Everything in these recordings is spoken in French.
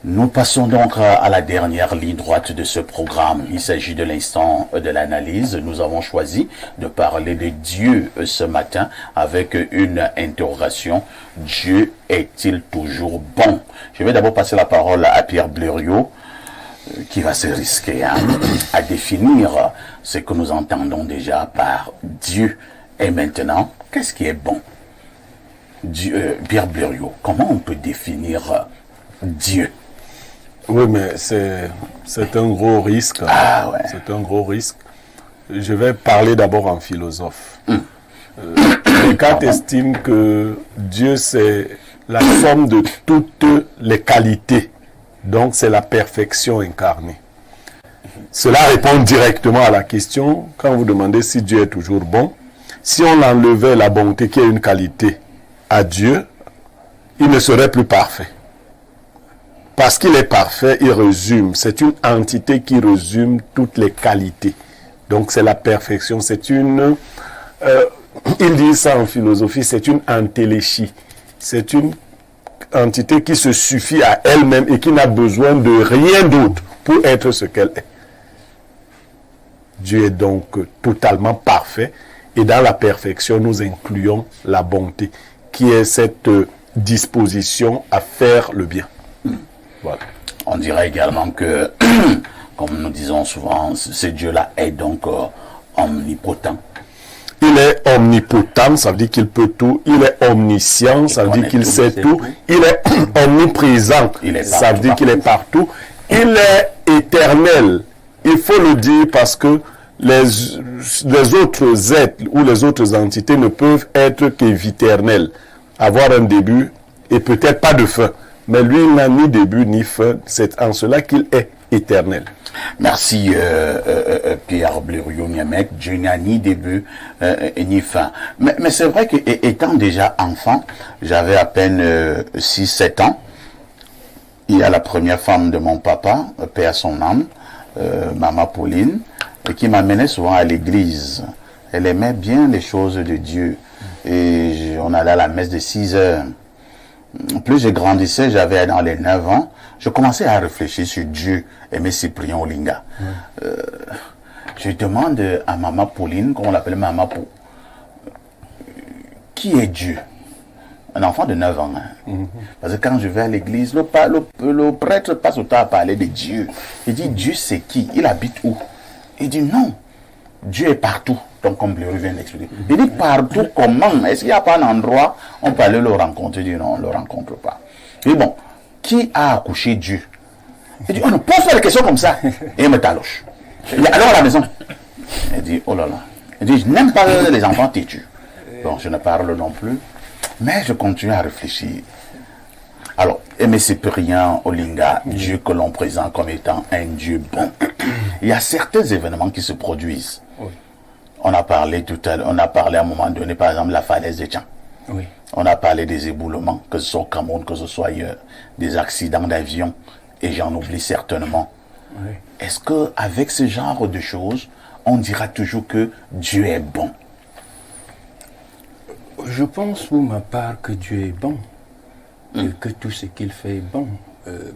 Nous passons donc à la dernière ligne droite de ce programme. Il s'agit de l'instant de l'analyse. Nous avons choisi de parler de Dieu ce matin avec une interrogation. Dieu est-il toujours bon? Je vais d'abord passer la parole à Pierre Blériot, qui va se risquer à définir ce que nous entendons déjà par Dieu. Et maintenant, qu'est-ce qui est bon? Pierre Blériot, comment on peut définir Dieu? Oui, mais c'est un gros risque. Ah ouais. C'est un gros risque. Je vais parler d'abord en philosophe. Descartes estime que Dieu, c'est la somme de toutes les qualités. Donc, c'est la perfection incarnée. Cela répond directement à la question, quand vous demandez si Dieu est toujours bon. Si on enlevait la bonté qui est une qualité à Dieu, il ne serait plus parfait. Parce qu'il est parfait, il résume. C'est une entité qui résume toutes les qualités. Donc c'est la perfection. C'est une... ils disent ça en philosophie, c'est une entéléchie. C'est une entité qui se suffit à elle-même et qui n'a besoin de rien d'autre pour être ce qu'elle est. Dieu est donc totalement parfait. Et dans la perfection, nous incluons la bonté, qui est cette disposition à faire le bien. Voilà. On dirait également que, comme nous disons souvent, ce Dieu-là est donc omnipotent. Il est omnipotent, ça veut dire qu'il peut tout. Il est omniscient, ça veut dire qu'il sait tout. Il est omniprésent, ça veut dire qu'il est partout. Il est éternel. Il faut le dire parce que les autres êtres ou les autres entités ne peuvent être qu'éternels. Avoir un début et peut-être pas de fin. Mais lui, il n'a ni début ni fin. C'est en cela qu'il est éternel. Merci Pierre Blériot-Niamek. Dieu n'a ni début ni fin. Mais c'est vrai qu'étant déjà enfant, j'avais à peine 6-7 ans. Il y a la première femme de mon papa, paix à son âme, maman Pauline, qui m'amenait souvent à l'église. Elle aimait bien les choses de Dieu. Et on allait à la messe de 6 heures. Plus je grandissais, j'avais dans les 9 ans, je commençais à réfléchir sur Dieu, Aimé Cyprien Olinga. Je demande à maman Pauline, comme on l'appelle maman Pou, qui est Dieu? Un enfant de 9 ans. Parce que quand je vais à l'église, le prêtre passe au temps à parler de Dieu. Il dit, Dieu c'est qui? Il habite où? Il dit, non, Dieu est partout. Donc, comme Blériot vient d'expliquer. Il dit partout comment? Est-ce qu'il n'y a pas un endroit où on peut aller le rencontrer? Il dit non, on ne le rencontre pas. Il dit bon, qui a accouché Dieu? Il dit on ne pose pas des questions comme ça. Et il me taloche. Il dit alors à la maison. Il dit oh là là. Il dit je n'aime pas les enfants têtus. Donc, je ne parle non plus. Mais je continue à réfléchir. Alors, Aimé Cyprien Olinga, Dieu que l'on présente comme étant un Dieu bon. Il y a certains événements qui se produisent. On a parlé tout à l'heure, on a parlé à un moment donné, par exemple, la falaise de Tchang. Oui. On a parlé des éboulements, que ce soit au Cameroun, que ce soit ailleurs, des accidents d'avion, et j'en oublie certainement. Oui. Est-ce qu'avec ce genre de choses, on dira toujours que Dieu est bon? Je pense pour ma part que Dieu est bon, et que tout ce qu'il fait est bon.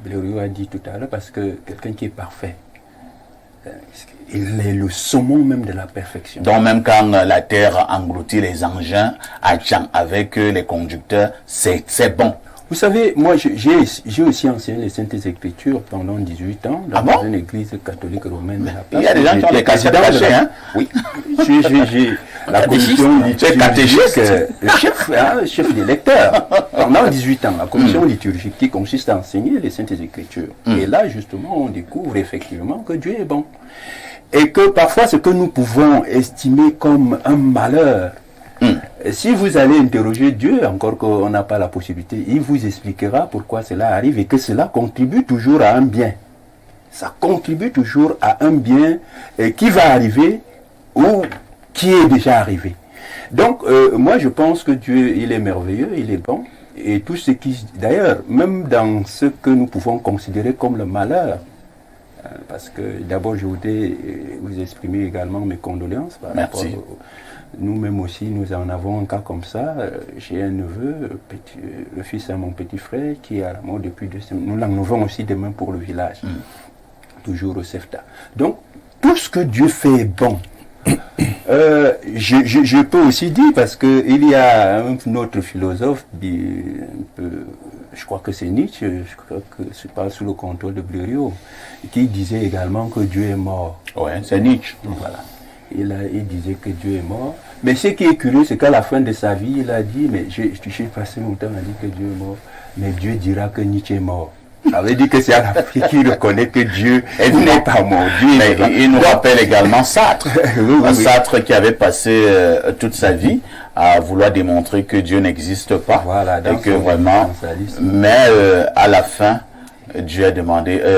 Blériot a dit tout à l'heure, parce que quelqu'un qui est parfait, il est le summum même de la perfection. Donc même quand la terre engloutit les engins à Tchang avec les conducteurs, c'est bon. Vous savez, moi j'ai aussi enseigné les Saintes Écritures pendant 18 ans dans une église catholique romaine de la place. Il y a des gens qui ont des cassettes cachées, hein? Oui. J'ai la commission liturgique, le chef des lecteurs, pendant 18 ans, la commission liturgique qui consiste à enseigner les Saintes Écritures. Et là, justement, on découvre effectivement que Dieu est bon. Et que parfois, ce que nous pouvons estimer comme un malheur, si vous allez interroger Dieu, encore qu'on n'a pas la possibilité, il vous expliquera pourquoi cela arrive et que cela contribue toujours à un bien. Ça contribue toujours à un bien qui va arriver ou qui est déjà arrivé. Donc, moi, je pense que Dieu, il est merveilleux, il est bon. Et tout ce qui, d'ailleurs, même dans ce que nous pouvons considérer comme le malheur, parce que d'abord, je voudrais vous exprimer également mes condoléances par rapport Nous-mêmes aussi, nous en avons un cas comme ça. J'ai un neveu, le fils de mon petit frère, qui est à la mort depuis 2 semaines. Nous l'enlevons aussi demain pour le village, toujours au CEFTA. Donc, tout ce que Dieu fait est bon. Je peux aussi dire, parce qu'il y a un autre philosophe, je crois que c'est Nietzsche, je crois que c'est pas sous le contrôle de Blériot, qui disait également que Dieu est mort. Ouais, c'est Nietzsche. Voilà. Il disait que Dieu est mort. Mais ce qui est curieux, c'est qu'à la fin de sa vie, il a dit, mais j'ai passé mon temps à dire que Dieu est mort, mais Dieu dira que Nietzsche est mort. Ça veut dire que c'est à la fin qu'il reconnaît que Dieu n'est pas mort. Il nous rappelle également Sartre. Sartre qui avait passé toute sa vie à vouloir démontrer que Dieu n'existe pas. Voilà, et que vraiment, mais à la fin,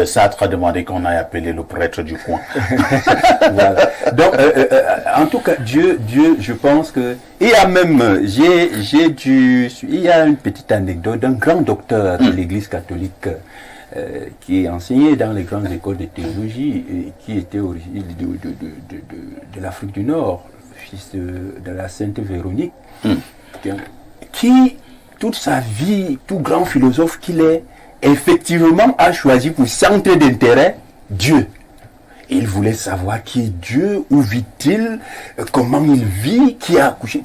Sartre a demandé qu'on aille appeler le prêtre du coin. Voilà. Donc, en tout cas, Dieu, je pense que... Il y a même, il y a une petite anecdote d'un grand docteur de l'Église catholique qui enseigné dans les grandes écoles de théologie et qui était originaire de l'Afrique du Nord, fils de la Sainte Véronique, qui, toute sa vie, tout grand philosophe qu'il est, effectivement a choisi pour centre d'intérêt Dieu. Il voulait savoir qui est Dieu, où vit-il, comment il vit, qui a accouché,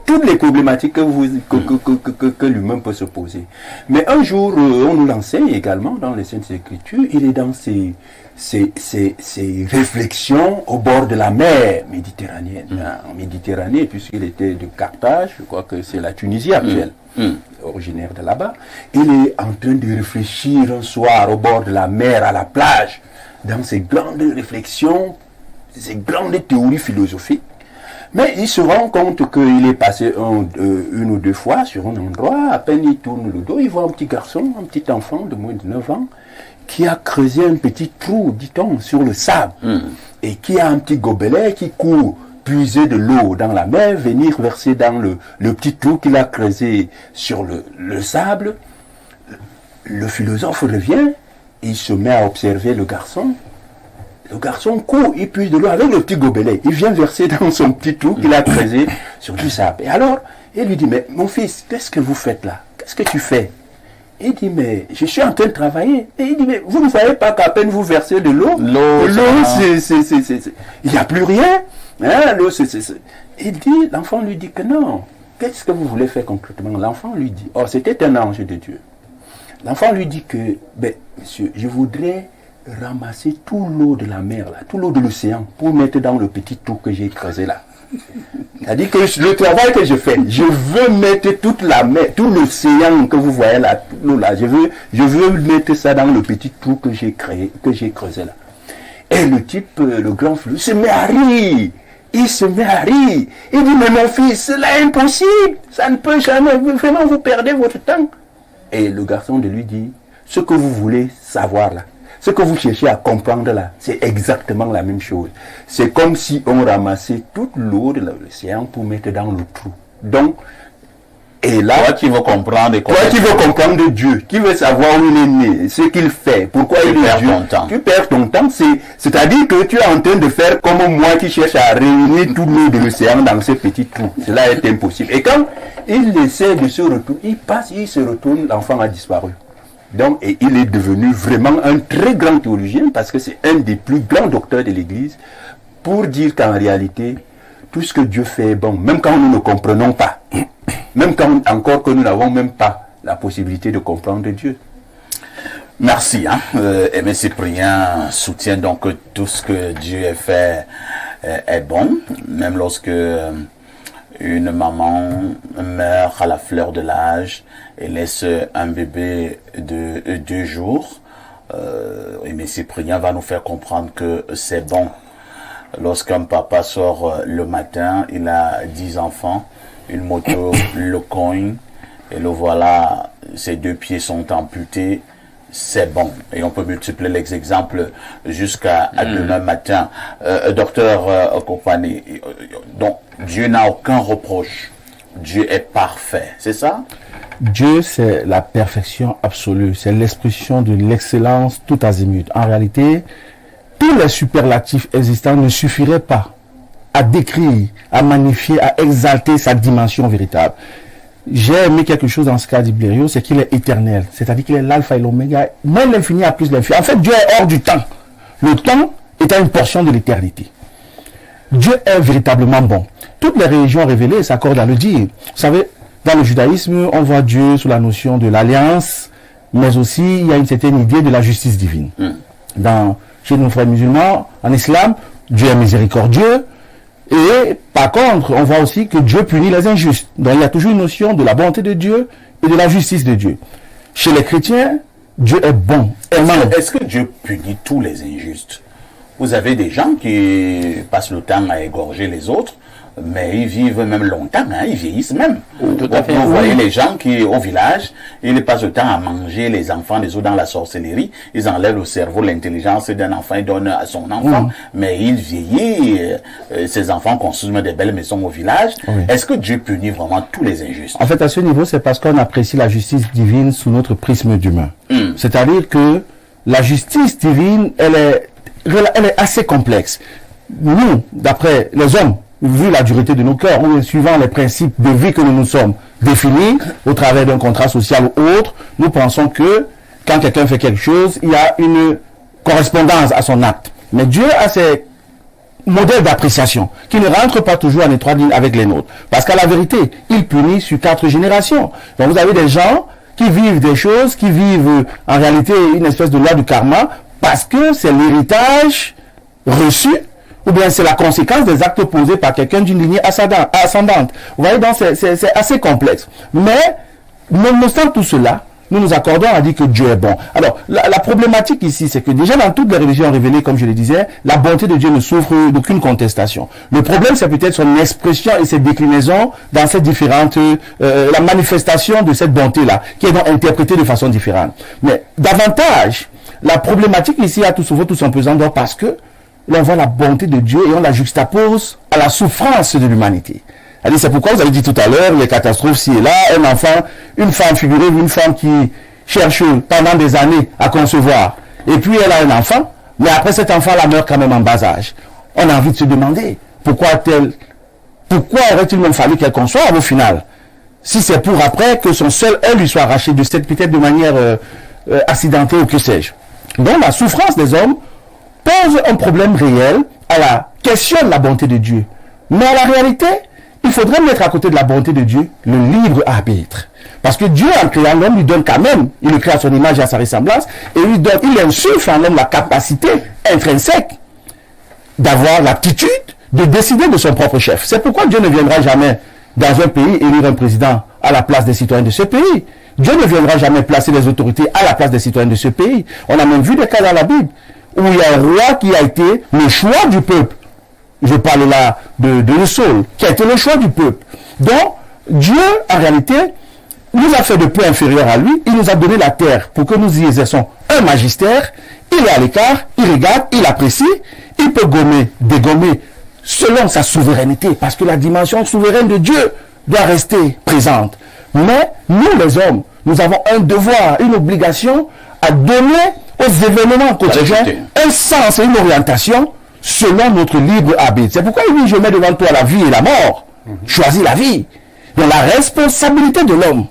toutes les problématiques que l'humain peut se poser. Mais un jour, on nous l'enseigne également dans les Saintes Écritures, il est dans ses réflexions au bord de la mer méditerranéenne. En Méditerranée, puisqu'il était de Carthage, je crois que c'est la Tunisie actuelle. Originaire de là-bas, il est en train de réfléchir un soir au bord de la mer, à la plage, dans ses grandes réflexions, ses grandes théories philosophiques. Mais il se rend compte qu'il est passé une ou deux fois sur un endroit, à peine il tourne le dos, il voit un petit garçon, un petit enfant de moins de 9 ans, qui a creusé un petit trou, dit-on, sur le sable, et qui a un petit gobelet qui court puiser de l'eau dans la mer, venir verser dans le petit trou qu'il a creusé sur le sable. Le philosophe revient, il se met à observer le garçon. Le garçon court, il puise de l'eau avec le petit gobelet. Il vient verser dans son petit trou qu'il a creusé sur du sable. Et alors, il lui dit, mais mon fils, qu'est-ce que vous faites là? Qu'est-ce que tu fais? Il dit, mais je suis en train de travailler. Et il dit, mais vous ne savez pas qu'à peine vous versez de l'eau, il n'y a plus rien. Hein, l'eau, Il dit, l'enfant lui dit que non. Qu'est-ce que vous voulez faire concrètement? L'enfant lui dit, oh, c'était un ange de Dieu. L'enfant lui dit que, ben, monsieur, je voudrais ramasser tout l'eau de la mer, là, tout l'eau de l'océan, pour mettre dans le petit trou que j'ai creusé là. C'est-à-dire que le travail que je fais, je veux mettre toute la mer, tout l'océan que vous voyez là, toute l'eau là, je veux mettre ça dans le petit trou que j'ai creusé là. Et le type, le grand philosophe, se met à rire. Il se met à rire. Il dit, mais mon fils, c'est impossible. Ça ne peut jamais. Vraiment, vous perdez votre temps. Et le garçon de lui dit, ce que vous voulez savoir là, ce que vous cherchez à comprendre là, c'est exactement la même chose. C'est comme si on ramassait toute l'eau de l'océan pour mettre dans le trou. Donc, et là, toi qui veux comprendre Dieu, qui veut savoir où il est né, ce qu'il fait, pourquoi il est Dieu, tu perds ton temps. C'est-à-dire que tu es en train de faire comme moi qui cherche à réunir toute l'eau de l'océan dans ce petit trou. Cela est impossible. Et quand il essaie de se retourner, il passe, il se retourne, l'enfant a disparu. Donc, et il est devenu vraiment un très grand théologien parce que c'est un des plus grands docteurs de l'Église pour dire qu'en réalité, tout ce que Dieu fait est bon, même quand nous ne comprenons pas. Même quand encore que nous n'avons même pas la possibilité de comprendre Dieu. Merci. Aimé Cyprien soutient donc que tout ce que Dieu a fait est bon, même lorsque une maman meurt à la fleur de l'âge et laisse un bébé de 2 jours. Aimé Cyprien va nous faire comprendre que c'est bon. Lorsqu'un papa sort le matin, il a 10 enfants, une moto le cogne, et le voilà, ses 2 pieds sont amputés, c'est bon. Et on peut multiplier les exemples jusqu'à demain matin. Docteur Kopani, donc Dieu n'a aucun reproche. Dieu est parfait, c'est ça? Dieu, c'est la perfection absolue, c'est l'expression de l'excellence tout azimut. En réalité, tous les superlatifs existants ne suffiraient pas à décrire, à magnifier, à exalter sa dimension véritable. J'ai aimé quelque chose dans ce cas d'Iblério, c'est qu'il est éternel. C'est-à-dire qu'il est l'alpha et l'oméga, même l'infini à plus l'infini. En fait, Dieu est hors du temps. Le temps est une portion de l'éternité. Dieu est véritablement bon. Toutes les religions révélées s'accordent à le dire. Vous savez, dans le judaïsme, on voit Dieu sous la notion de l'alliance, mais aussi il y a une certaine idée de la justice divine. Chez nos frères musulmans, en islam, Dieu est miséricordieux. Et par contre, on voit aussi que Dieu punit les injustes. Donc il y a toujours une notion de la bonté de Dieu et de la justice de Dieu. Chez les chrétiens, Dieu est bon. Est-ce que Dieu punit tous les injustes? Vous avez des gens qui passent le temps à égorger les autres, mais ils vivent même longtemps, hein, ils vieillissent même. Tout à fait. Vous voyez les gens qui, au village, ils passent le temps à manger les enfants des autres dans la sorcellerie. Ils enlèvent le cerveau, l'intelligence d'un enfant, ils donnent à son enfant. Mais il vieillit, ces enfants construisent des belles maisons au village. Est-ce que Dieu punit vraiment tous les injustes? En fait, à ce niveau, c'est parce qu'on apprécie la justice divine sous notre prisme d'humain. C'est-à-dire que la justice divine, elle est assez complexe. Nous, d'après les hommes, vu la dureté de nos cœurs, ou suivant les principes de vie que nous nous sommes définis au travers d'un contrat social ou autre, nous pensons que quand quelqu'un fait quelque chose, il y a une correspondance à son acte. Mais Dieu a ses modèles d'appréciation qui ne rentrent pas toujours en étroite ligne avec les nôtres. Parce qu'à la vérité, il punit sur 4 générations. Donc vous avez des gens qui vivent des choses, qui vivent en réalité une espèce de loi du karma, parce que c'est l'héritage reçu, ou bien c'est la conséquence des actes posés par quelqu'un d'une lignée ascendante. Vous voyez, donc c'est assez complexe. Mais, nonobstant tout cela, nous nous accordons à dire que Dieu est bon. Alors, la problématique ici, c'est que déjà dans toutes les religions révélées, comme je le disais, la bonté de Dieu ne souffre d'aucune contestation. Le problème, c'est peut-être son expression et ses déclinaisons dans ces différentes, la manifestation de cette bonté-là, qui est donc interprétée de façon différente. Mais davantage, la problématique ici a tout son pesant d'or parce que l'on voit la bonté de Dieu et on la juxtapose à la souffrance de l'humanité. C'est pourquoi vous avez dit tout à l'heure, les catastrophes ci et là, un enfant, une femme, figurez-vous, une femme qui cherche pendant des années à concevoir, et puis elle a un enfant, mais après cet enfant, la meurt quand même en bas âge. On a envie de se demander, pourquoi aurait-il même fallu qu'elle conçoive au final? Si c'est pour après que son seul œil lui soit arraché de cette peut-être de manière accidentée ou que sais-je. Donc la souffrance des hommes pose un problème réel, questionne la bonté de Dieu. Mais à la réalité, il faudrait mettre à côté de la bonté de Dieu le libre arbitre. Parce que Dieu, en créant l'homme, lui donne quand même, il le crée à son image et à sa ressemblance, et il insuffle en l'homme la capacité intrinsèque d'avoir l'aptitude de décider de son propre chef. C'est pourquoi Dieu ne viendra jamais dans un pays élire un président à la place des citoyens de ce pays. Dieu ne viendra jamais placer les autorités à la place des citoyens de ce pays. On a même vu des cas dans la Bible où il y a un roi qui a été le choix du peuple. Je parle là de Saul, qui a été le choix du peuple. Donc, Dieu, en réalité, nous a fait de peu inférieur à lui. Il nous a donné la terre pour que nous y exerçons un magistère. Il est à l'écart, il regarde, il apprécie, il peut dégommer selon sa souveraineté, parce que la dimension souveraine de Dieu doit rester présente. Mais nous, les hommes, nous avons un devoir, une obligation à donner aux événements quotidiens un sens et une orientation selon notre libre arbitre. C'est pourquoi il dit, je mets devant toi la vie et la mort. Choisis la vie. Donc la responsabilité de l'homme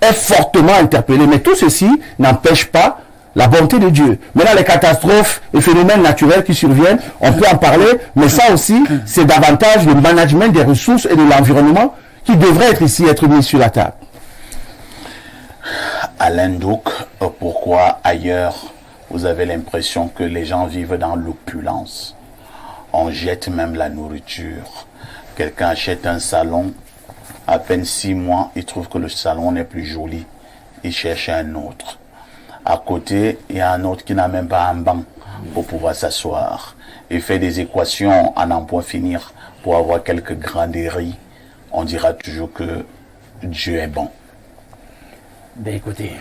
est fortement interpellée. Mais tout ceci n'empêche pas la bonté de Dieu. Maintenant, les catastrophes et phénomènes naturels qui surviennent, on peut en parler, mais ça aussi, c'est davantage le management des ressources et de l'environnement qui devrait être mis sur la table. Alain Douk, pourquoi ailleurs vous avez l'impression que les gens vivent dans l'opulence? On jette même la nourriture. Quelqu'un achète un salon, à peine 6 mois, il trouve que le salon n'est plus joli. Il cherche un autre. À côté, il y a un autre qui n'a même pas un banc pour pouvoir s'asseoir. Il fait des équations à n'en point finir pour avoir quelques grains de riz. On dira toujours que Dieu est bon. Ben écoutez,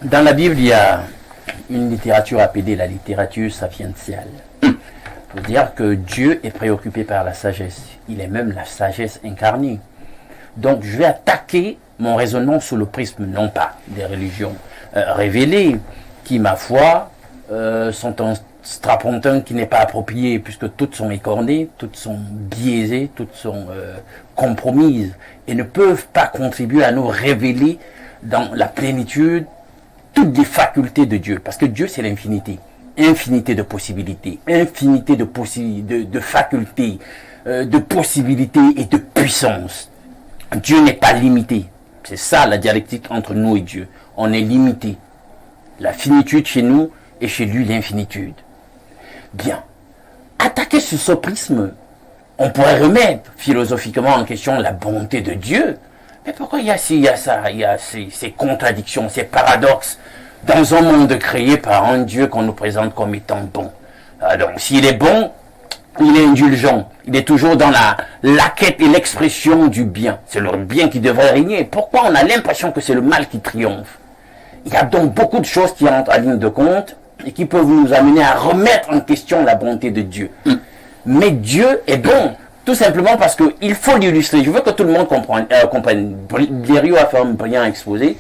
dans la Bible, il y a une littérature appelée la littérature sapientiale. Pour dire que Dieu est préoccupé par la sagesse. Il est même la sagesse incarnée. Donc je vais attaquer mon raisonnement sous le prisme, non pas des religions révélées, qui, ma foi, sont strapontin qui n'est pas approprié puisque toutes sont écornées, toutes sont biaisées, toutes sont compromises et ne peuvent pas contribuer à nous révéler dans la plénitude toutes les facultés de Dieu. Parce que Dieu, c'est l'infinité. Infinité de possibilités, infinité de facultés, de possibilités et de puissance. Dieu n'est pas limité. C'est ça la dialectique entre nous et Dieu. On est limité. La finitude chez nous et chez lui l'infinitude. Bien. Attaquer sur ce prisme, on pourrait remettre philosophiquement en question la bonté de Dieu. Mais pourquoi il y a ces contradictions, ces paradoxes dans un monde créé par un Dieu qu'on nous présente comme étant bon? Donc, s'il est bon, il est indulgent. Il est toujours dans la quête et l'expression du bien. C'est le bien qui devrait régner. Pourquoi on a l'impression que c'est le mal qui triomphe? Il y a donc beaucoup de choses qui entrent en ligne de compte et qui peuvent nous amener à remettre en question la bonté de Dieu. Mais Dieu est bon, tout simplement parce qu'il faut l'illustrer. Je veux que tout le monde comprenne. Blériot a fait un brillant exposé,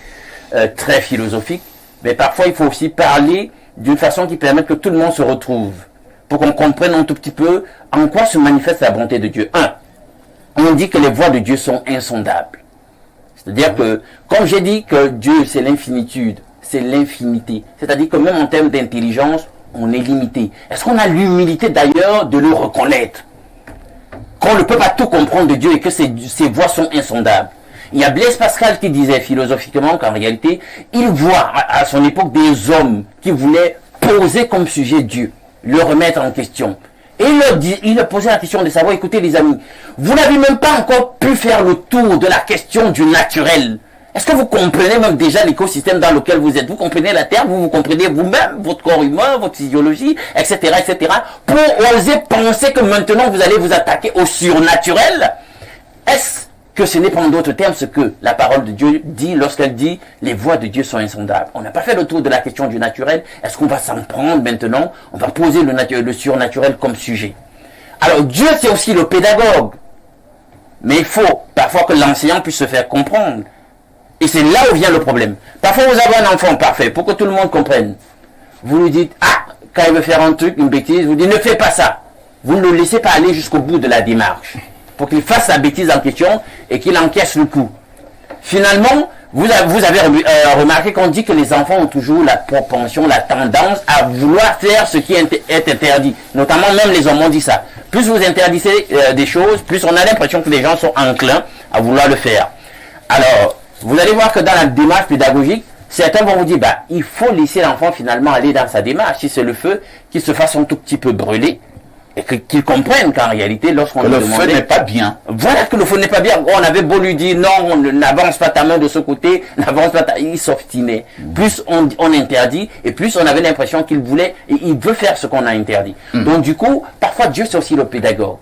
très philosophique, mais parfois il faut aussi parler d'une façon qui permette que tout le monde se retrouve, pour qu'on comprenne un tout petit peu en quoi se manifeste la bonté de Dieu. On dit que les voies de Dieu sont insondables. C'est-à-dire que, comme j'ai dit que Dieu c'est l'infinitude, c'est l'infinité. C'est-à-dire que même en termes d'intelligence, on est limité. Est-ce qu'on a l'humilité d'ailleurs de le reconnaître? Qu'on ne peut pas tout comprendre de Dieu et que ses voies sont insondables. Il y a Blaise Pascal qui disait philosophiquement qu'en réalité, il voit à son époque des hommes qui voulaient poser comme sujet Dieu, le remettre en question. Et il leur posait la question de savoir, écoutez les amis, vous n'avez même pas encore pu faire le tour de la question du naturel. Est-ce que vous comprenez même déjà l'écosystème dans lequel vous êtes? Vous comprenez la Terre, vous comprenez vous-même, votre corps humain, votre physiologie, etc., etc. Pour oser penser que maintenant vous allez vous attaquer au surnaturel? Est-ce que ce n'est pas en d'autres termes ce que la parole de Dieu dit lorsqu'elle dit les voies de Dieu sont insondables? On n'a pas fait le tour de la question du naturel. Est-ce qu'on va s'en prendre maintenant? On va poser le surnaturel comme sujet. Alors Dieu c'est aussi le pédagogue. Mais il faut parfois que l'enseignant puisse se faire comprendre. Et c'est là où vient le problème. Parfois vous avez un enfant parfait pour que tout le monde comprenne. Vous lui dites, quand il veut faire un truc, une bêtise, vous dites ne fais pas ça. Vous ne le laissez pas aller jusqu'au bout de la démarche. Pour qu'il fasse la bêtise en question et qu'il encaisse le coup. Finalement, vous avez remarqué qu'on dit que les enfants ont toujours la propension, la tendance à vouloir faire ce qui est interdit. Notamment même les hommes ont dit ça. Plus vous interdisez des choses, plus on a l'impression que les gens sont enclins à vouloir le faire. Alors, vous allez voir que dans la démarche pédagogique, certains vont vous dire, il faut laisser l'enfant finalement aller dans sa démarche. Si c'est le feu, qu'il se fasse un tout petit peu brûler. Et qu'ils comprennent qu'en réalité, lorsqu'on lui demandait... Le feu n'est pas bien. Voilà que le feu n'est pas bien. On avait beau lui dire, non, n'avance pas ta main de ce côté, n'avance pas ta... Il s'obstinait. Plus on interdit, et plus on avait l'impression qu'il voulait, et il veut faire ce qu'on a interdit. Donc du coup, parfois Dieu c'est aussi le pédagogue.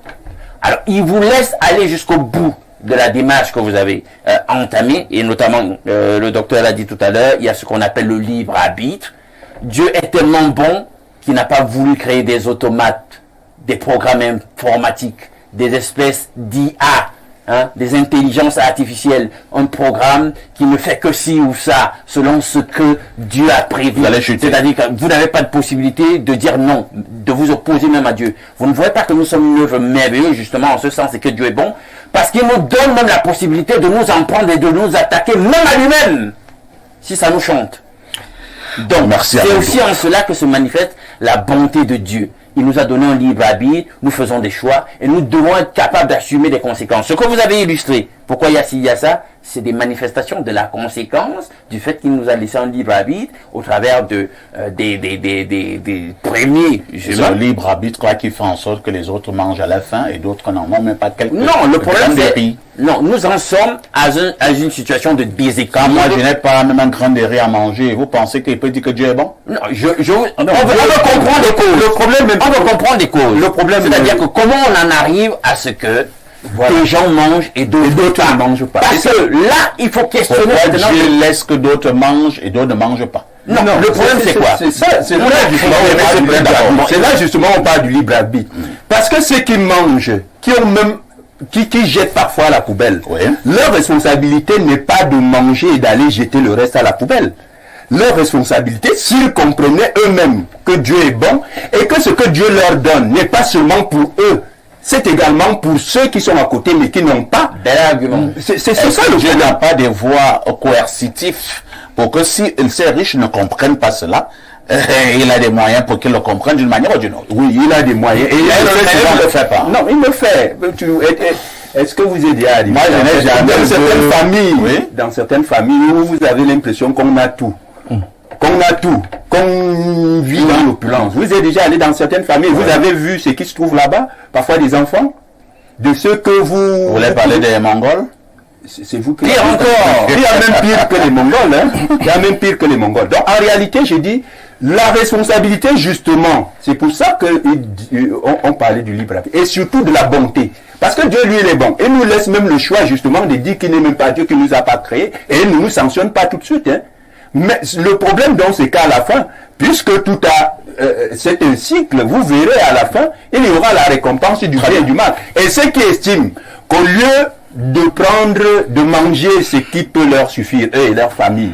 Alors, il vous laisse aller jusqu'au bout de la démarche que vous avez entamée, et notamment, le docteur l'a dit tout à l'heure, il y a ce qu'on appelle le libre arbitre. Dieu est tellement bon qu'il n'a pas voulu créer des automates, des programmes informatiques, des espèces d'IA, des intelligences artificielles, un programme qui ne fait que ci ou ça, selon ce que Dieu a prévu. C'est-à-dire que vous n'avez pas de possibilité de dire non, de vous opposer même à Dieu. Vous ne voyez pas que nous sommes une œuvre merveilleuse, justement, en ce sens, et que Dieu est bon, parce qu'il nous donne même la possibilité de nous en prendre et de nous attaquer, même à lui-même, si ça nous chante. Donc, c'est aussi en cela que se manifeste la bonté de Dieu. Il nous a donné un libre arbitre, nous faisons des choix et nous devons être capables d'assumer des conséquences. Ce que vous avez illustré, pourquoi il y a ci, il y a ça, c'est des manifestations de la conséquence du fait qu'il nous a laissé un libre arbitre au travers des premiers. C'est un libre arbitre là qui fait en sorte que les autres mangent à la fin et d'autres n'en mangent même pas quelques. Non, le problème c'est... Non, nous en sommes à une situation de déséquilibre. Quand moi je n'ai pas même un grain de riz à manger, vous pensez qu'il peut dire que Dieu est bon? Non, on veut comprendre les causes. Le problème, on veut comprendre les causes. Le problème, c'est-à-dire que comment on en arrive à ce que des gens mangent et d'autres ne mangent pas. Parce que là, il faut questionner. Pourquoi Dieu laisse que d'autres mangent et d'autres ne mangent pas? Non, le problème c'est quoi? C'est là justement on parle du libre arbitre. Parce que ceux qui mangent, qui jettent parfois à la poubelle, leur responsabilité n'est pas de manger et d'aller jeter le reste à la poubelle. leur responsabilité s'ils comprenaient eux-mêmes que Dieu est bon et que ce que Dieu leur donne n'est pas seulement pour eux, c'est également pour ceux qui sont à côté mais qui n'ont pas. Bel argument. C'est ça Est-ce le que Dieu problème. n'a pas des voies coercitives pour que si ces riches ne comprennent pas cela, il a des moyens pour qu'ils le comprennent d'une manière ou d'une autre. Oui, il a des moyens. Et il ne le fait pas. Non, il le fait. Est-ce que vous êtes déjà arrivé Moi, je n'ai jamais dans certaines vu- familles, Oui. dans certaines familles où vous avez l'impression qu'on a tout. Qu'on vit dans l'opulence. Vous êtes déjà allé dans certaines familles, vous avez vu ce qui se trouve là-bas, parfois des enfants, de ceux que vous... Vous voulez parler des Mongols? C'est vous qui... Pire encore. Il y a même pire que les Mongols. Hein. Il y a même pire que les Mongols. Donc en réalité, je dis, la responsabilité justement, c'est pour ça qu'on parlait du libre arbitre. Et surtout de la bonté. Parce que Dieu, lui, il est bon. Et nous laisse même le choix justement de dire qu'il n'est même pas Dieu qui nous a pas créés. Et il ne nous sanctionne pas tout de suite. Hein. Mais le problème dans ces cas à la fin, puisque tout a... c'est un cycle, vous verrez à la fin, il y aura la récompense du bien et du mal. Et ceux qui estiment qu'au lieu de prendre, de manger ce qui peut leur suffire, eux et leur famille,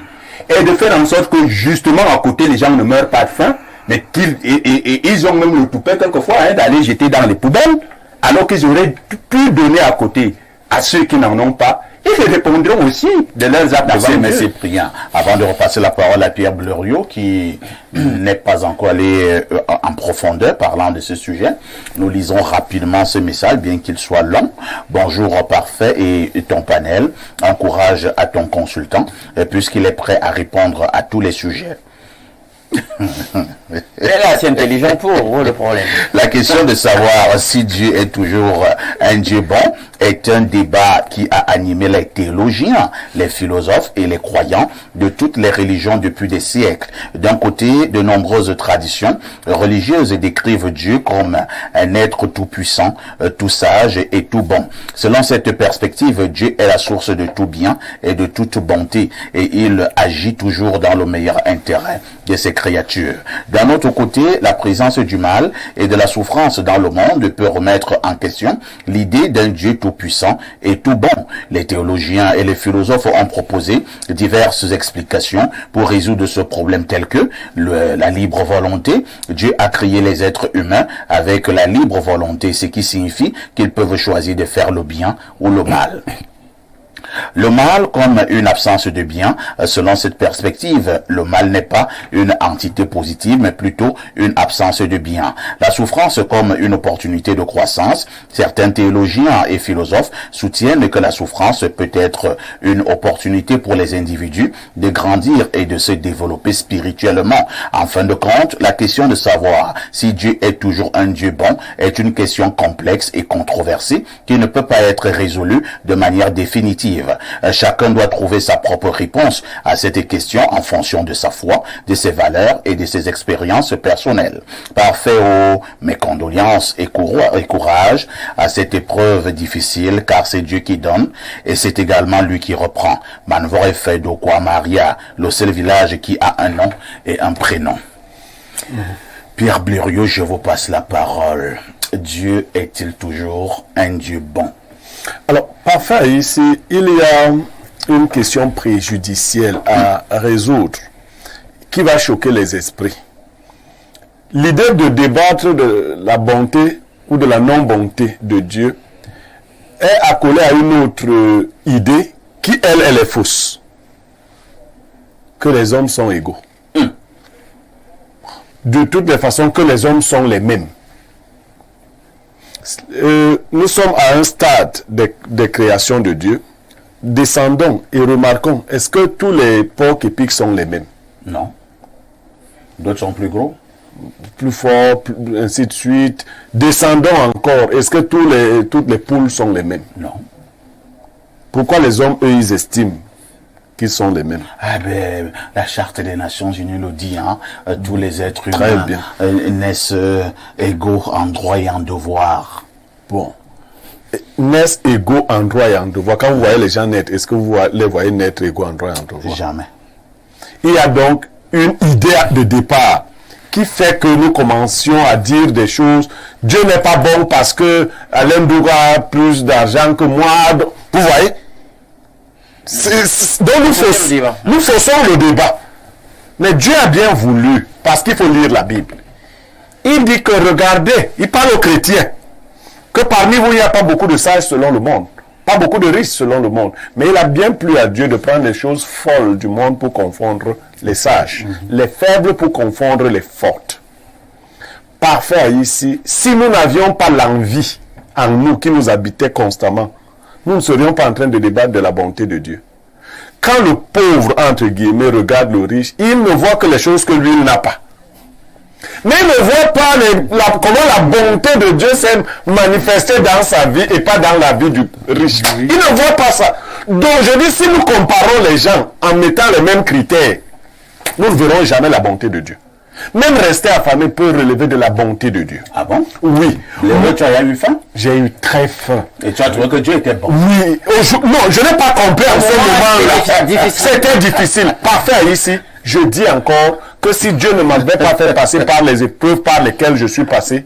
et de faire en sorte que justement à côté les gens ne meurent pas de faim, mais ils ont même le toupet quelquefois d'aller jeter dans les poubelles, alors qu'ils auraient pu donner à côté à ceux qui n'en ont pas. Ils répondront aussi de leurs actes Merci, devant mais Dieu. Cyprien. Avant de repasser la parole à Pierre Bleriot, qui n'est pas encore allé en profondeur parlant de ce sujet, nous lisons rapidement ce message, bien qu'il soit long. Bonjour Parfait et ton panel. Encourage à ton consultant, puisqu'il est prêt à répondre à tous les sujets. Et là, c'est intelligent pour vous, le problème. La question de savoir si Dieu est toujours un Dieu bon est un débat qui a animé les théologiens, les philosophes et les croyants de toutes les religions depuis des siècles. D'un côté, de nombreuses traditions religieuses décrivent Dieu comme un être tout-puissant, tout sage et tout bon. Selon cette perspective, Dieu est la source de tout bien et de toute bonté et il agit toujours dans le meilleur intérêt de ses créatures. D'un autre côté, la présence du mal et de la souffrance dans le monde peut remettre en question l'idée d'un Dieu tout-puissant et tout bon. Les théologiens et les philosophes ont proposé diverses explications pour résoudre ce problème telles que la libre volonté. Dieu a créé les êtres humains avec la libre volonté, ce qui signifie qu'ils peuvent choisir de faire le bien ou le mal. Le mal comme une absence de bien, selon cette perspective, le mal n'est pas une entité positive, mais plutôt une absence de bien. La souffrance comme une opportunité de croissance. Certains théologiens et philosophes soutiennent que la souffrance peut être une opportunité pour les individus de grandir et de se développer spirituellement. En fin de compte, la question de savoir si Dieu est toujours un Dieu bon est une question complexe et controversée qui ne peut pas être résolue de manière définitive. Chacun doit trouver sa propre réponse à cette question en fonction de sa foi, de ses valeurs et de ses expériences personnelles. Parfait, mes condoléances et courage à cette épreuve difficile, car c'est Dieu qui donne et c'est également lui qui reprend. Manvore fait de quoi Maria, le seul village qui a un nom et un prénom. Pierre Bleriot, je vous passe la parole. Dieu est-il toujours un Dieu bon? Alors, parfait, ici, il y a une question préjudicielle à résoudre qui va choquer les esprits. L'idée de débattre de la bonté ou de la non-bonté de Dieu est accolée à une autre idée qui, elle est fausse. Que les hommes sont égaux. De toutes les façons, que les hommes sont les mêmes. Nous sommes à un stade de création de Dieu. Descendons et remarquons, est-ce que tous les porcs épics sont les mêmes? Non. D'autres sont plus gros. Plus forts, ainsi de suite. Descendons encore, est-ce que toutes les poules sont les mêmes? Non. Pourquoi les hommes, eux, ils estiment qu'ils sont les mêmes? Ah ben, la Charte des Nations Unies le dit, hein, tous les êtres Très humains bien. naissent égaux en droit et en devoir. Bon. Naissent égaux en droit et en devoir. Quand vous voyez les gens naître, est-ce que vous les voyez naître égaux en droit et en devoir? Jamais. Il y a donc une idée de départ qui fait que nous commencions à dire des choses. Dieu n'est pas bon parce que Alain Douga a plus d'argent que moi. Vous voyez? Donc nous faussons le débat. Mais Dieu a bien voulu, parce qu'il faut lire la Bible. Il dit que regardez, il parle aux chrétiens, que parmi vous, il n'y a pas beaucoup de sages selon le monde, pas beaucoup de riches selon le monde. Mais il a bien plu à Dieu de prendre les choses folles du monde pour confondre les sages, les faibles pour confondre les fortes. Parfait ici, si nous n'avions pas l'envie en nous qui nous habitait constamment, nous ne serions pas en train de débattre de la bonté de Dieu. Quand le pauvre, entre guillemets, regarde le riche, il ne voit que les choses que lui, il n'a pas. Mais il ne voit pas comment la bonté de Dieu s'est manifestée dans sa vie et pas dans la vie du riche. Il ne voit pas ça. Donc je dis, si nous comparons les gens en mettant les mêmes critères, nous ne verrons jamais la bonté de Dieu. Même rester affamé peut relever de la bonté de Dieu. Ah bon? Oui. Tu as eu faim? J'ai eu très faim. Et tu as trouvé que Dieu était bon? Oui. Non, je n'ai pas compris en ce moment-là. C'était difficile. Parfait ici. Je dis encore que si Dieu ne m'avait pas fait passer par les épreuves par lesquelles je suis passé,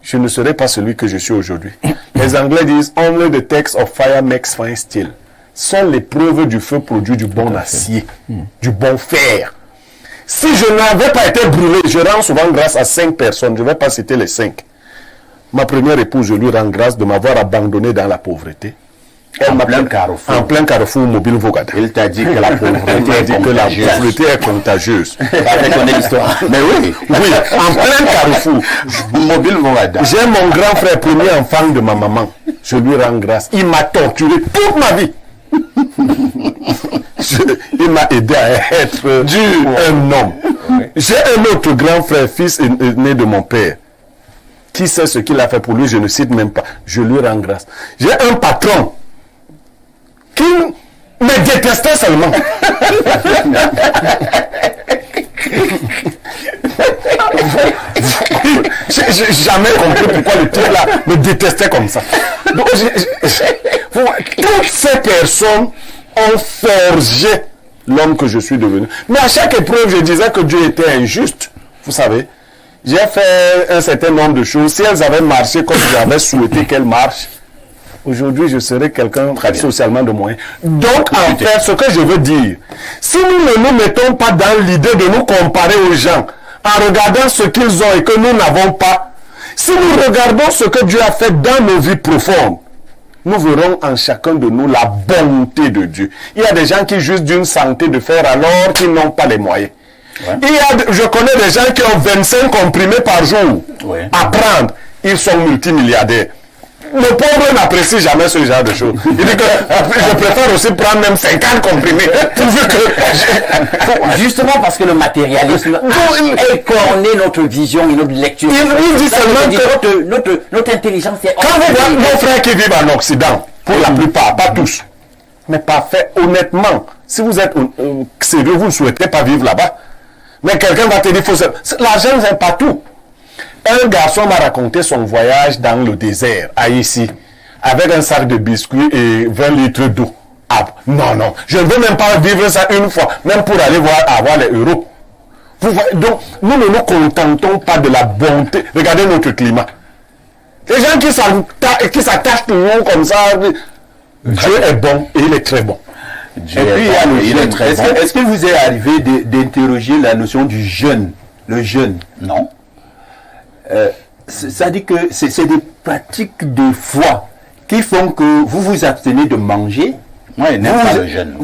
je ne serais pas celui que je suis aujourd'hui. Les Anglais disent « Only the text of fire makes fine steel ». Sont les preuves du feu produit du bon acier, du bon fer. Si je n'avais pas été brûlé, je rends souvent grâce à 5 personnes. Je ne vais pas citer les 5. Ma première épouse, je lui rends grâce de m'avoir abandonné dans la pauvreté. En plein carrefour. En plein carrefour mobile Vogada. Il t'a dit que la pauvreté est contagieuse. Tu connais l'histoire. Mais oui. Oui, en plein carrefour. Mobile Vogada. J'ai mon grand frère, premier enfant de ma maman. Je lui rends grâce. Il m'a torturé toute ma vie. Il m'a aidé à être un homme. J'ai un autre grand frère, fils né de mon père. Qui sait ce qu'il a fait pour lui, je ne cite même pas. Je lui rends grâce. J'ai un patron qui me détestait seulement. J'ai jamais compris pourquoi le type là me détestait comme ça. Donc, toutes ces personnes ont forgé l'homme que je suis devenu. Mais à chaque épreuve, je disais que Dieu était injuste. Vous savez, j'ai fait un certain nombre de choses. Si elles avaient marché comme j'avais souhaité qu'elles marchent, aujourd'hui, je serais quelqu'un socialement de moyen. Donc, en fait, ce que je veux dire, si nous ne nous mettons pas dans l'idée de nous comparer aux gens, en regardant ce qu'ils ont et que nous n'avons pas, si nous regardons ce que Dieu a fait dans nos vies profondes, nous verrons en chacun de nous la bonté de Dieu. Il y a des gens qui jouissent d'une santé de fer alors qu'ils n'ont pas les moyens. Ouais. Je connais des gens qui ont 25 comprimés par jour à prendre. Ils sont multimilliardaires. Le pauvre n'apprécie jamais ce genre de choses. Il dit que je préfère aussi prendre même 50 comprimés. Justement parce que le matérialisme a écorné notre vision et notre lecture. Il dit seulement que notre intelligence est... Quand vous voyez nos frères qui vivent en Occident, pour la plupart, pas tous, mais parfait, honnêtement, si vous êtes sérieux, vous ne souhaitez pas vivre là-bas. Mais quelqu'un va te dire, l'argent n'est pas tout. Un garçon m'a raconté son voyage dans le désert, à ici, avec un sac de biscuits et 20 litres d'eau. Ah, non, je ne veux même pas vivre ça une fois, même pour aller avoir les euros. Donc, nous ne nous contentons pas de la bonté. Regardez notre climat. Les gens qui s'attachent toujours comme ça, Dieu est bon et il est très bon. Dieu et puis, il est très bon. Est-ce que vous est arrivé d'interroger la notion du jeûne? Le jeûne? Non. Ça dit que c'est des pratiques de foi qui font que vous vous abstenez de manger. Oui, n'aime pas le jeûne.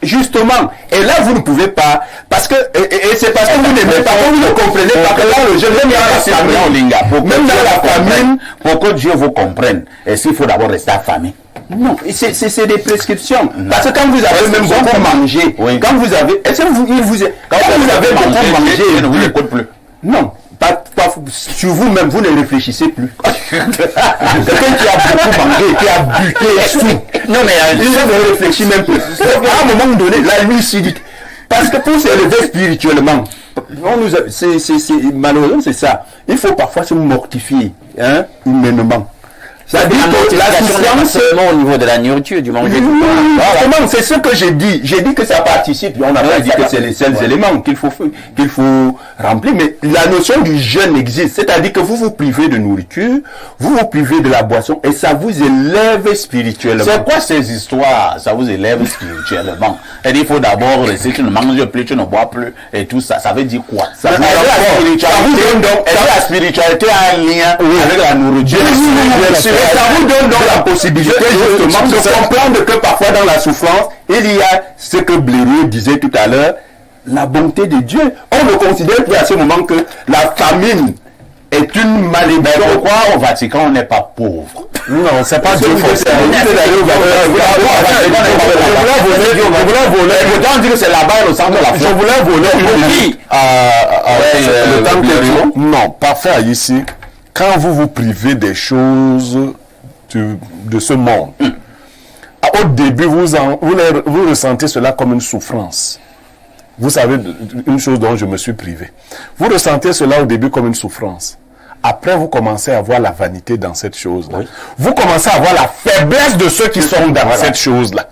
Justement, et là vous ne pouvez pas, parce que, et c'est parce que vous n'aimez pas, vous ne comprenez pas que là le jeûne, même dans la famine, pour que Dieu vous comprenne, est-ce qu'il faut d'abord rester affamé? Non, c'est des prescriptions. Parce que quand vous avez même beaucoup mangé, quand vous avez, est-ce que vous avez beaucoup mangé, je ne vous écoute plus. Non. Pas sur vous-même, vous ne réfléchissez plus. Quelqu'un qui a beaucoup mangé, qui a buté et sous. Non, mais il ne réfléchit même plus. À un moment donné, la lucidité. Parce que pour s'élever spirituellement, malheureusement, c'est ça. Il faut parfois se mortifier, humainement. Ça dit que la souffrance, seulement au niveau de la nourriture, du manger. Justement, c'est ce que j'ai dit. J'ai dit que ça participe. On n'a pas dit que c'est les seuls éléments qu'il faut remplir. Mais la notion du jeûne existe. C'est-à-dire que vous vous privez de nourriture, vous vous privez de la boisson et ça vous élève spirituellement. C'est quoi ces histoires? Ça vous élève spirituellement. Et il faut d'abord rester, tu ne manges plus, tu ne bois plus et tout ça. Ça veut dire quoi? Ça veut dire la spiritualité a un lien avec la nourriture. Ça vous donne donc la possibilité justement de comprendre que parfois dans la souffrance, il y a ce que Blériot disait tout à l'heure, la bonté de Dieu. On ne considère plus à ce moment que la famine est une malédiction. Pourquoi au Vatican on n'est pas pauvre? Non, c'est pas Dieu. Je voulais dire que c'est là-bas le centre de la foi. Je voulais voler le temps que non, pas faire ici. Quand vous vous privez des choses de ce monde, au début, vous ressentez cela comme une souffrance. Vous savez, une chose dont je me suis privé. Vous ressentez cela au début comme une souffrance. Après, vous commencez à voir la vanité dans cette chose-là. Oui. Vous commencez à voir la faiblesse de ceux qui sont dans cette chose-là.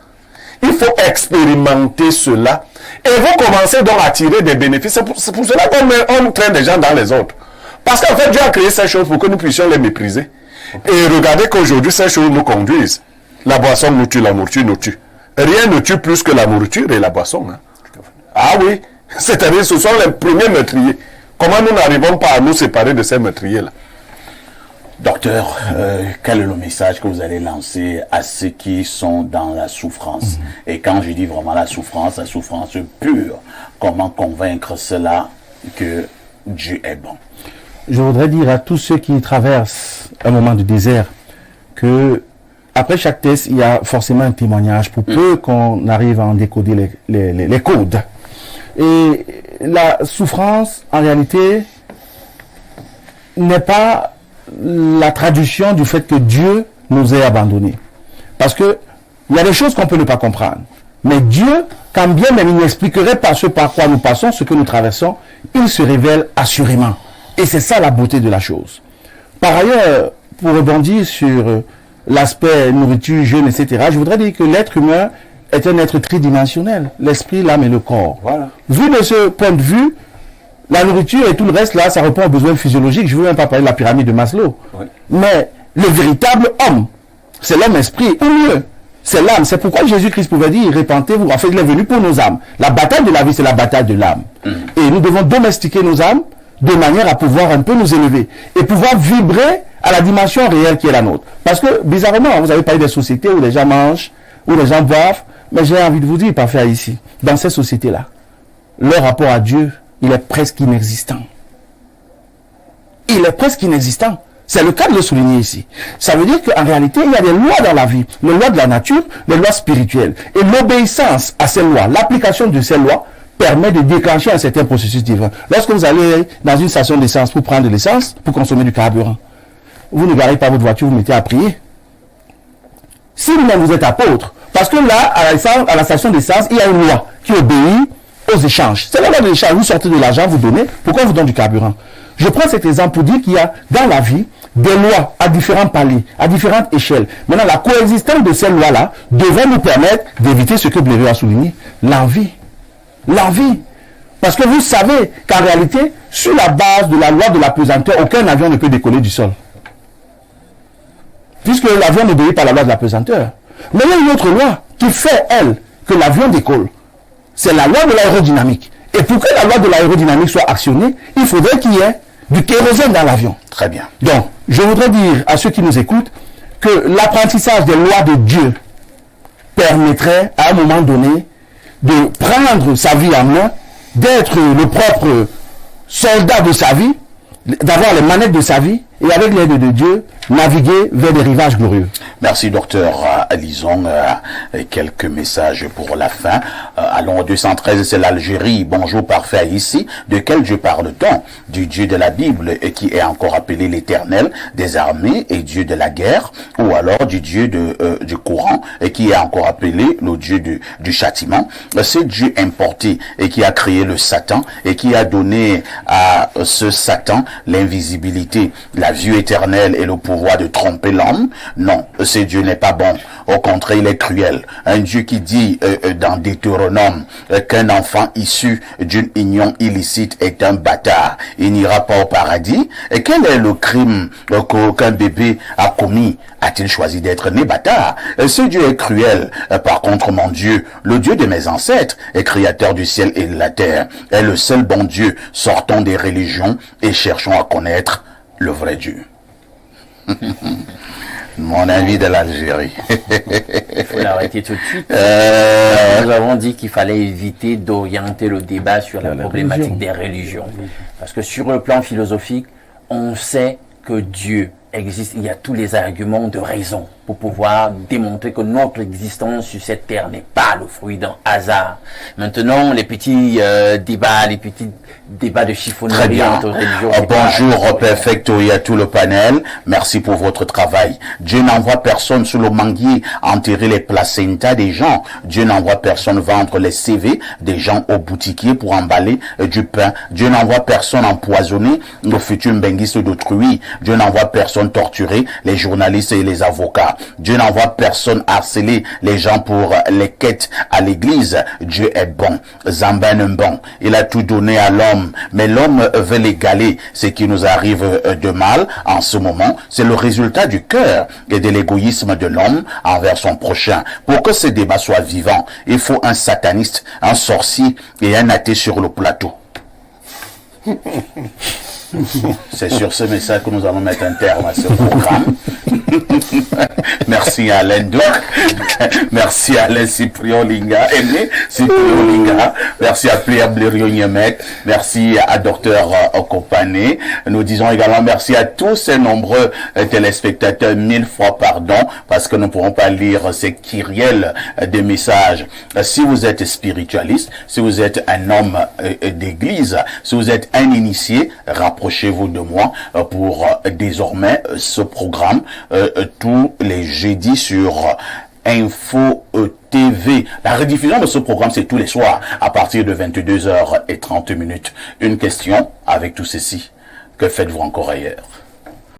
Il faut expérimenter cela. Et vous commencez donc à tirer des bénéfices. C'est pour cela qu'on traîne des gens dans les autres. Parce qu'en fait, Dieu a créé ces choses pour que nous puissions les mépriser. Et regardez qu'aujourd'hui, ces choses nous conduisent. La boisson nous tue, la nourriture nous tue. Rien ne tue plus que la nourriture et la boisson. Hein. Ah oui, c'est-à-dire ce sont les premiers meurtriers. Comment nous n'arrivons pas à nous séparer de ces meurtriers-là? Docteur, quel est le message que vous allez lancer à ceux qui sont dans la souffrance? Et quand je dis vraiment la souffrance pure, comment convaincre cela que Dieu est bon? Je voudrais dire à tous ceux qui traversent un moment de désert que après chaque test, il y a forcément un témoignage pour peu qu'on arrive à en décoder les codes. Et la souffrance, en réalité, n'est pas la traduction du fait que Dieu nous ait abandonnés. Parce que il y a des choses qu'on peut ne pas comprendre. Mais Dieu, quand bien même il n'expliquerait pas ce par quoi nous passons, ce que nous traversons, il se révèle assurément. Et c'est ça la beauté de la chose. Par ailleurs, pour rebondir sur l'aspect nourriture, jeûne, etc., je voudrais dire que l'être humain est un être tridimensionnel. L'esprit, l'âme et le corps. Voilà. Vu de ce point de vue, la nourriture et tout le reste, là, ça répond aux besoins physiologiques. Je ne veux même pas parler de la pyramide de Maslow. Oui. Mais le véritable homme, c'est l'homme esprit, ou mieux, c'est l'âme. C'est pourquoi Jésus-Christ pouvait dire, répentez-vous. En fait, il est venu pour nos âmes. La bataille de la vie, c'est la bataille de l'âme. Et nous devons domestiquer nos âmes de manière à pouvoir un peu nous élever et pouvoir vibrer à la dimension réelle qui est la nôtre. Parce que, bizarrement, vous avez parlé des sociétés où les gens mangent, où les gens boivent, mais j'ai envie de vous dire, pas faire ici, dans ces sociétés-là, leur rapport à Dieu, il est presque inexistant. Il est presque inexistant. C'est le cas de le souligner ici. Ça veut dire qu'en réalité, il y a des lois dans la vie, les lois de la nature, les lois spirituelles. Et l'obéissance à ces lois, l'application de ces lois, permet de déclencher un certain processus divin. Lorsque vous allez dans une station d'essence pour prendre de l'essence, pour consommer du carburant, vous ne garez pas votre voiture, vous mettez à prier. Si vous-même vous êtes apôtre, parce que là, à la station d'essence, il y a une loi qui obéit aux échanges. C'est la loi de l'échange. Vous sortez de l'argent, vous donnez. Pourquoi on vous donne du carburant? Je prends cet exemple pour dire qu'il y a dans la vie des lois à différents paliers, à différentes échelles. Maintenant, la coexistence de ces lois-là devrait nous permettre d'éviter ce que Blériot a souligné, l'envie. L'envie. Parce que vous savez qu'en réalité, sur la base de la loi de la pesanteur, aucun avion ne peut décoller du sol. Puisque l'avion n'obéit pas à la loi de la pesanteur. Mais il y a une autre loi qui fait, elle, que l'avion décolle. C'est la loi de l'aérodynamique. Et pour que la loi de l'aérodynamique soit actionnée, il faudrait qu'il y ait du kérosène dans l'avion. Très bien. Donc, je voudrais dire à ceux qui nous écoutent que l'apprentissage des lois de Dieu permettrait, à un moment donné, de prendre sa vie en main, d'être le propre soldat de sa vie, d'avoir les manettes de sa vie, et avec l'aide de Dieu, naviguer vers des rivages glorieux. Merci, docteur. Lisons quelques messages pour la fin. Allons au 213, c'est l'Algérie. Bonjour, parfait ici. De quel Dieu parle-t-on? Du Dieu de la Bible, et qui est encore appelé l'Éternel des armées et Dieu de la guerre, ou alors du Dieu du courant, et qui est encore appelé le Dieu du châtiment. C'est Dieu importé, et qui a créé le Satan, et qui a donné à ce Satan l'invisibilité, la la vue éternelle et le pouvoir de tromper l'homme? Non, ce Dieu n'est pas bon. Au contraire, il est cruel. Un Dieu qui dit dans Deutéronome qu'un enfant issu d'une union illicite est un bâtard. Il n'ira pas au paradis. Et quel est le crime qu'un bébé a commis? A-t-il choisi d'être né bâtard? Ce Dieu est cruel. Par contre, mon Dieu, le Dieu de mes ancêtres, est créateur du ciel et de la terre, est le seul bon Dieu. Sortons des religions et cherchons à connaître le vrai Dieu. Mon ami de l'Algérie. Il faut l'arrêter tout de suite. Nous avons dit qu'il fallait éviter d'orienter le débat sur la problématique des religions. Parce que sur le plan philosophique, on sait que Dieu existe. Il y a tous les arguments de raison pour pouvoir démontrer que notre existence sur cette terre n'est pas le fruit d'un hasard. Maintenant, les petits débats de chiffonnerie entre religions. Bonjour, perfecto, et à tout le panel. Merci pour votre travail. Dieu n'envoie personne sous le manguier enterrer les placentas des gens. Dieu n'envoie personne vendre les CV des gens au boutiquier pour emballer du pain. Dieu n'envoie personne empoisonner le futur benguiste d'autrui. Dieu n'envoie personne torturer les journalistes et les avocats. Dieu n'envoie personne harceler les gens pour les quêtes à l'église. Dieu est bon. Zamban est bon. Il a tout donné à l'homme, mais l'homme veut l'égaler. Ce qui nous arrive de mal en ce moment, c'est le résultat du cœur et de l'égoïsme de l'homme envers son prochain. Pour que ce débat soit vivant, il faut un sataniste, un sorcier et un athée sur le plateau. C'est sur ce message que nous allons mettre un terme à ce programme. Merci à Alain Douk. Merci à Alain Cyprien Linga, aimé Cyprien Linga. Merci à Pierre Blériot Niemet. Merci à Dr Okopané. Nous disons également merci à tous ces nombreux téléspectateurs. 1000 fois pardon, parce que nous ne pourrons pas lire ces kyrielles de messages. Si vous êtes spiritualiste, si vous êtes un homme d'église, si vous êtes un initié, rapprochez-vous de moi pour désormais ce programme tous les jeudis sur Info TV. La rediffusion de ce programme, c'est tous les soirs à partir de 22h30. Une question avec tout ceci. Que faites-vous encore ailleurs?